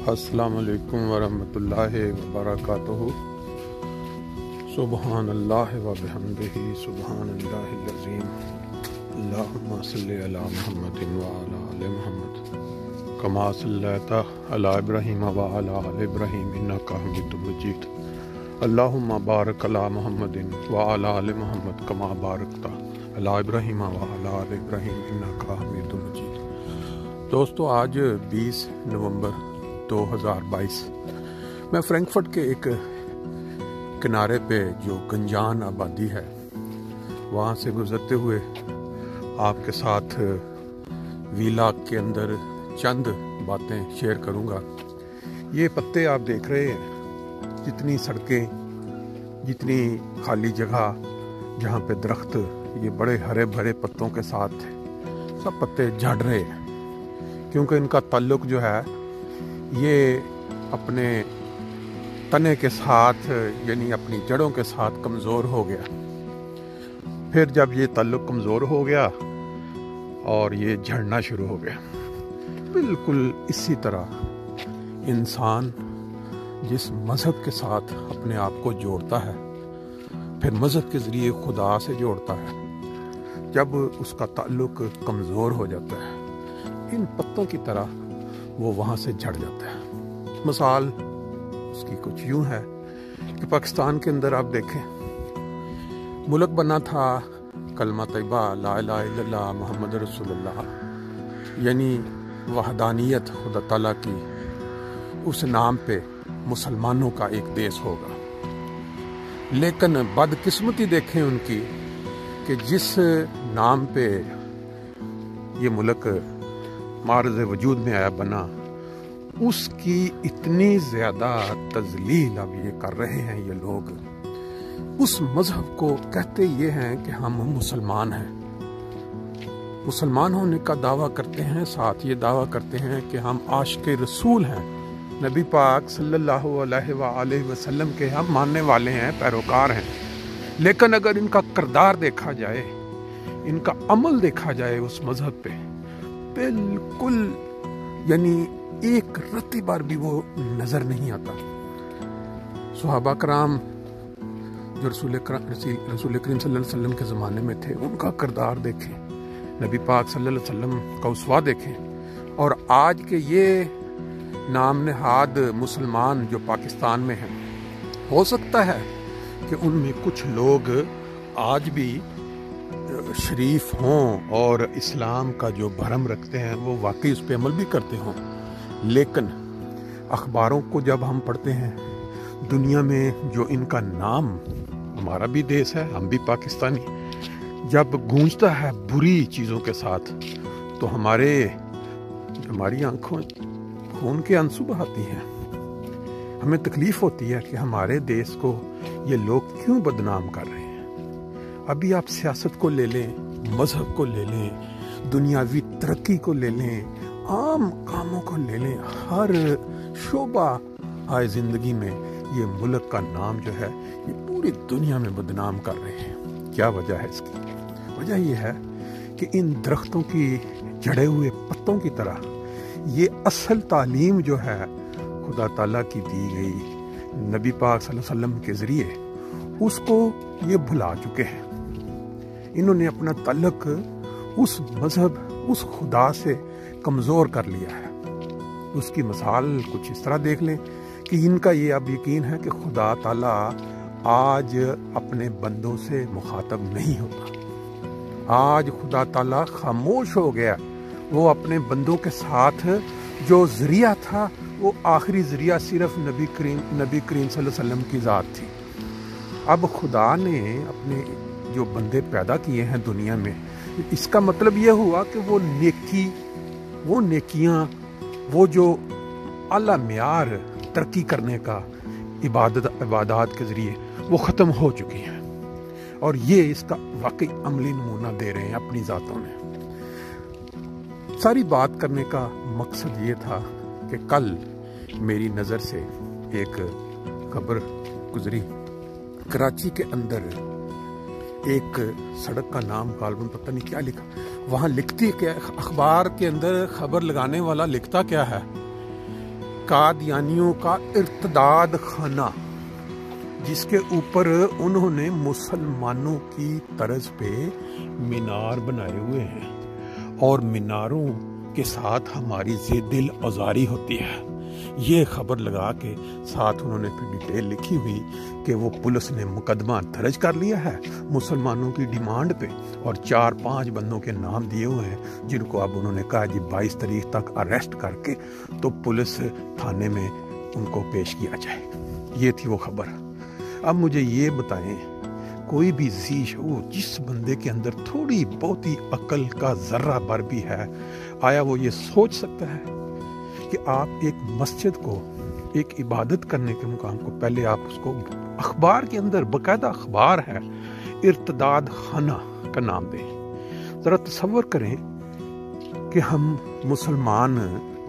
अस्सलाम वालेकुम वरहमतुल्लाहि वबरकातुहू। सुबहान अल्लाह व बिहम्दिही सुबहान अल्लाहिल अज़ीम। अल्लाहुम्मा सल्लि अला मुहम्मदिन व अला आलि मुहम्मद कमा सल्लैता अला इब्राहीम व अला आलि इब्राहीम इन्नका हमीदुम मजीद। अल्लाहुम्मा बारिक अला मुहम्मदिन व अला आलि मुहम्मद कमा बारकता अला इब्राहीम व अला आलि इब्राहीम इन्नका हमीदुम मजीद। दोस्तों, आज 20 नवंबर 2022 मैं फ्रैंकफर्ट के एक किनारे पे जो गंजान आबादी है वहाँ से गुजरते हुए आपके साथ वीलॉग के अंदर चंद बातें शेयर करूँगा। ये पत्ते आप देख रहे हैं, जितनी सड़कें, जितनी खाली जगह जहाँ पे दरख्त ये बड़े हरे भरे पत्तों के साथ सब पत्ते झड़ रहे हैं, क्योंकि इनका ताल्लुक जो है ये अपने तने के साथ यानी अपनी जड़ों के साथ कमज़ोर हो गया। फिर जब ये ताल्लुक कमज़ोर हो गया और ये झड़ना शुरू हो गया, बिल्कुल इसी तरह इंसान जिस मज़हब के साथ अपने आप को जोड़ता है, फिर मज़हब के ज़रिए खुदा से जोड़ता है, जब उसका ताल्लुक कमज़ोर हो जाता है, इन पत्तों की तरह वो वहाँ से झड़ जाता है। मिसाल उसकी कुछ यूँ है कि पाकिस्तान के अंदर आप देखें, मुल्क बना था कलमा तैयबा ला इलाहा इल्लल्लाह मुहम्मद रसूलुल्लाह, यानी वहदानियत खुदा ताला की, उस नाम पे मुसलमानों का एक देश होगा। लेकिन बदकिस्मती देखें उनकी कि जिस नाम पे ये मुल्क मार्ज़ वजूद में आया बना, उसकी इतनी ज़्यादा तज़लील अब ये कर रहे हैं ये लोग। उस मज़हब को कहते ये हैं कि हम मुसलमान हैं, मुसलमान होने का दावा करते हैं, साथ ये दावा करते हैं कि हम आशिक़ रसूल हैं, नबी पाक सल्लल्लाहु अलैहि वसल्लम के हम मानने वाले हैं, पैरोकार हैं। लेकिन अगर इनका किरदार देखा जाए, इनका अमल देखा जाए उस मज़हब पे, बिल्कुल यानी एक रत्ती बार भी वो नजर नहीं आता। सहाबा कराम जो रसूल करीम सल्लल्लाहु अलैहि वसल्लम के ज़माने में थे, उनका किरदार देखें, नबी पाक सल्लल्लाहु अलैहि वसल्लम का उसवा देखें, और आज के ये नाम नहाद मुसलमान जो पाकिस्तान में हैं, हो सकता है कि उनमें कुछ लोग आज भी शरीफ हों और इस्लाम का जो भरम रखते हैं वो वाकई उस पर अमल भी करते हों। लेकिन अखबारों को जब हम पढ़ते हैं, दुनिया में जो इनका नाम, हमारा भी देश है, हम भी पाकिस्तानी, जब गूंजता है बुरी चीज़ों के साथ, तो हमारी आंखों खून के आंसू बहाती हैं। हमें तकलीफ होती है कि हमारे देश को ये लोग क्यों बदनाम कर रहे हैं। अभी आप सियासत को ले लें, मजहब को ले लें, दुनियावी तरक्की को ले लें, आम कामों को ले लें, हर शोबा आए ज़िंदगी में ये मुल्क का नाम जो है ये पूरी दुनिया में बदनाम कर रहे हैं। क्या वजह है इसकी? वजह ये है कि इन दरख्तों की झड़े हुए पत्तों की तरह ये असल तालीम जो है खुदा ताला की दी गई नबी पाक सल्लल्लाहु अलैहि वसल्लम के ज़रिए, उसको ये भुला चुके हैं। इन्होंने अपना ताल्लुक उस मज़हब, उस खुदा से कमज़ोर कर लिया है। उसकी मिसाल कुछ इस तरह देख लें कि इनका ये अब यकीन है कि खुदा ताला आज अपने बंदों से मुखातब नहीं होता। आज खुदा ताला खामोश हो गया। वो अपने बंदों के साथ जो ज़रिया था, वो आखिरी ज़रिया सिर्फ नबी करीम सल्लल्लाहु अलैहि वसल्लम की ज़ात थी। अब खुदा ने अपने जो बंदे पैदा किए हैं दुनिया में, इसका मतलब ये हुआ कि वो नेकियां, वो जो आला मियार तरक्की करने का इबादत के ज़रिए वो ख़त्म हो चुकी हैं, और ये इसका वाकई अमली नमूना दे रहे हैं अपनी ज़ातों में। सारी बात करने का मकसद ये था कि कल मेरी नज़र से एक खबर गुजरी। कराची के अंदर एक सड़क का नाम गालबन पता नहीं क्या लिखा, वहाँ लिखती क्या, अखबार के अंदर खबर लगाने वाला लिखता क्या है قادیانیوں کا ارتداد خانہ، جس کے اوپر انہوں نے مسلمانوں کی طرز پہ مینار بنائے ہوئے ہیں، اور میناروں کے ساتھ ہماری دل آزاری ہوتی ہے۔ یہ خبر لگا کے ساتھ انہوں نے پھر ڈیٹیل لکھی ہوئی کہ وہ پولیس نے مقدمہ درج کر لیا ہے مسلمانوں کی ڈیمانڈ پہ، اور 4-5 بندوں کے نام دیے ہوئے ہیں جن کو اب انہوں نے کہا جی 22 تاریخ تک اریسٹ کر کے تو پولیس تھانے میں ان کو پیش کیا جائے۔ یہ تھی وہ خبر۔ اب مجھے یہ بتائیں، کوئی بھی ذی شعور جس بندے کے اندر تھوڑی بہت ہی عقل کا ذرہ بھر بھی ہے، آیا وہ یہ سوچ سکتا ہے کہ آپ ایک مسجد کو، ایک عبادت کرنے کے مقام کو، پہلے آپ اس کو اخبار کے اندر، باقاعدہ اخبار ہے، ارتداد خانہ کا نام دیں؟ ذرا تصور کریں کہ ہم مسلمان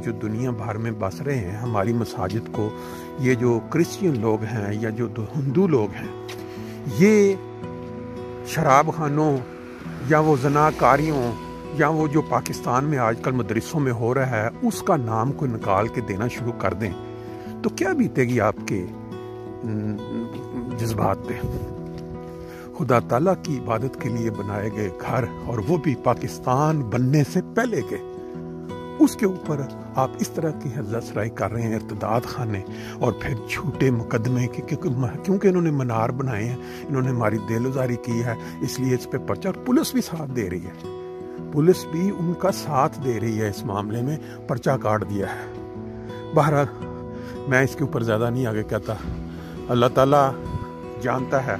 جو دنیا بھر میں بس رہے ہیں، ہماری مساجد کو یہ جو کرسچین لوگ ہیں یا جو ہندو لوگ ہیں، یہ شراب خانوں یا وہ زناکاریوں یا وہ جو پاکستان میں آج کل مدرسوں میں ہو رہا ہے اس کا نام کو نکال کے دینا شروع کر دیں تو کیا بیتے گی آپ کے جذبات پہ؟ خدا تعالیٰ کی عبادت کے لیے بنائے گئے گھر، اور وہ بھی پاکستان بننے سے پہلے کے، اس کے اوپر آپ اس طرح کی حضرت سرائی کر رہے ہیں، ارتداد خانے، اور پھر جھوٹے مقدمے کیونکہ انہوں نے منار بنائے ہیں، انہوں نے ہماری دل آزاری کی ہے، اس لیے اس پہ پرچہ، اور پولیس بھی ساتھ دے رہی ہے، پولیس بھی ان کا ساتھ دے رہی ہے، اس معاملے میں پرچہ کاٹ دیا ہے۔ بہرحال میں اس کے اوپر زیادہ نہیں آگے کہتا، اللہ تعالیٰ جانتا ہے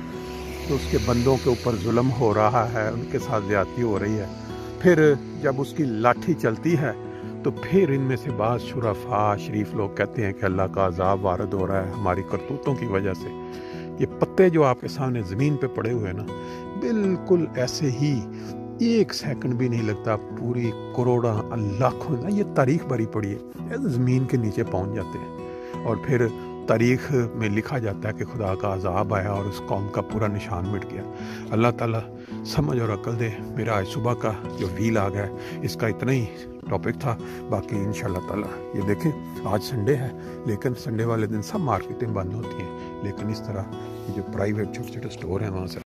کہ اس کے بندوں کے اوپر ظلم ہو رہا ہے، ان کے ساتھ زیادتی ہو رہی ہے، پھر جب اس کی لاٹھی چلتی ہے تو پھر ان میں سے بعض شرفاء شریف لوگ کہتے ہیں کہ اللہ کا عذاب وارد ہو رہا ہے ہماری کرتوتوں کی وجہ سے۔ یہ پتے جو آپ کے سامنے زمین پہ پڑے ہوئے ہیں نا، بالکل ایسے ہی 1 سیکنڈ بھی نہیں لگتا، پوری کروڑاں لاکھوں، یہ تاریخ بھری پڑی ہے، زمین کے نیچے پہنچ جاتے ہیں، اور پھر تاریخ میں لکھا جاتا ہے کہ خدا کا عذاب آیا اور اس قوم کا پورا نشان مٹ گیا۔ اللہ تعالیٰ سمجھ اور عقل دے۔ میرا آج صبح کا جو ویل آ گیا اس کا اتنا ہی ٹاپک تھا، باقی انشاءاللہ تعالیٰ یہ دیکھیں آج سنڈے ہے، لیکن سنڈے والے دن سب مارکیٹیں بند ہوتی ہیں، لیکن اس طرح یہ جو پرائیویٹ چھوٹے چھوٹے سٹور ہیں وہاں سے